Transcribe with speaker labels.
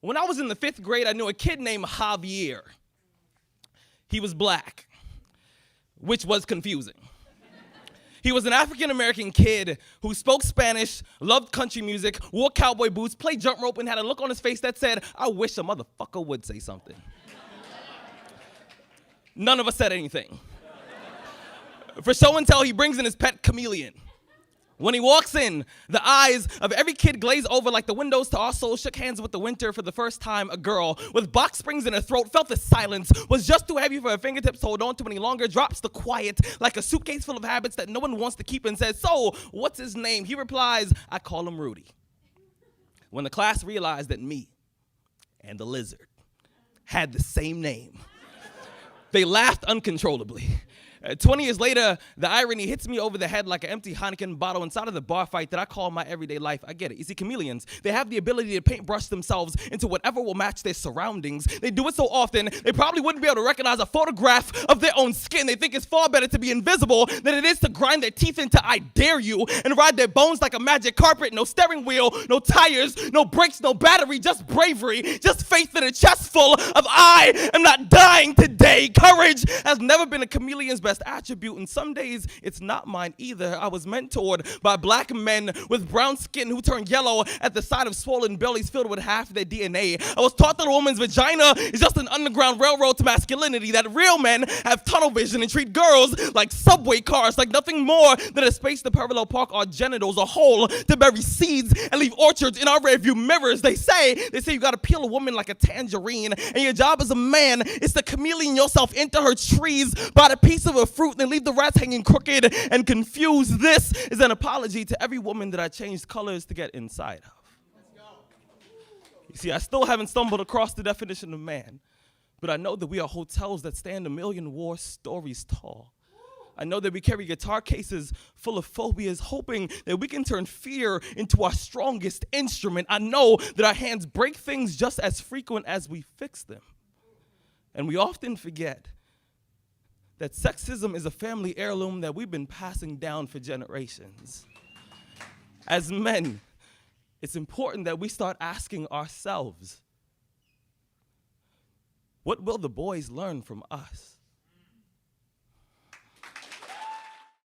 Speaker 1: When I was in the 5th grade, I knew a kid named Javier. He was black, which was confusing. He was an African-American kid who spoke Spanish, loved country music, wore cowboy boots, played jump rope, and had a look on his face that said, I wish a motherfucker would say something. None of us said anything. For show and tell, he brings in his pet Chameleon. When he walks in, the eyes of every kid glaze over like the windows to our soul. Shook hands with the winter for the first time. A girl with box springs in her throat felt the silence, was just too heavy for her fingertips to hold on to any longer, drops the quiet like a suitcase full of habits that no one wants to keep and says, so, what's his name? He replies, I call him Rudy. When the class realized that me and the lizard had the same name, they laughed uncontrollably. 20 years later, the irony hits me over the head like an empty Heineken bottle inside of the bar fight that I call my everyday life. I get it. You see, chameleons, they have the ability to paintbrush themselves into whatever will match their surroundings. They do it so often, they probably wouldn't be able to recognize a photograph of their own skin. They think it's far better to be invisible than it is to grind their teeth into I dare you and ride their bones like a magic carpet. No steering wheel, no tires, no brakes, no battery, just bravery, just faith in a chest full of I am not dying today. Courage has never been a chameleon's best attribute, and some days it's not mine either. I was mentored by black men with brown skin who turned yellow at the sight of swollen bellies filled with half their DNA. I was taught that a woman's vagina is just an underground railroad to masculinity, that real men have tunnel vision and treat girls like subway cars, like nothing more than a space to parallel park our genitals, a hole to bury seeds and leave orchards in our rearview mirrors. They say you gotta peel a woman like a tangerine, and your job as a man is to chameleon yourself into her trees by the piece of a fruit, then leave the rats hanging crooked and confused. This is an apology to every woman that I changed colors to get inside of. You see, I still haven't stumbled across the definition of man, but I know that we are hotels that stand a million war stories tall. I know that we carry guitar cases full of phobias, hoping that we can turn fear into our strongest instrument. I know that our hands break things just as frequent as we fix them. And we often forget that sexism is a family heirloom that we've been passing down for generations. As men, it's important that we start asking ourselves, what will the boys learn from us?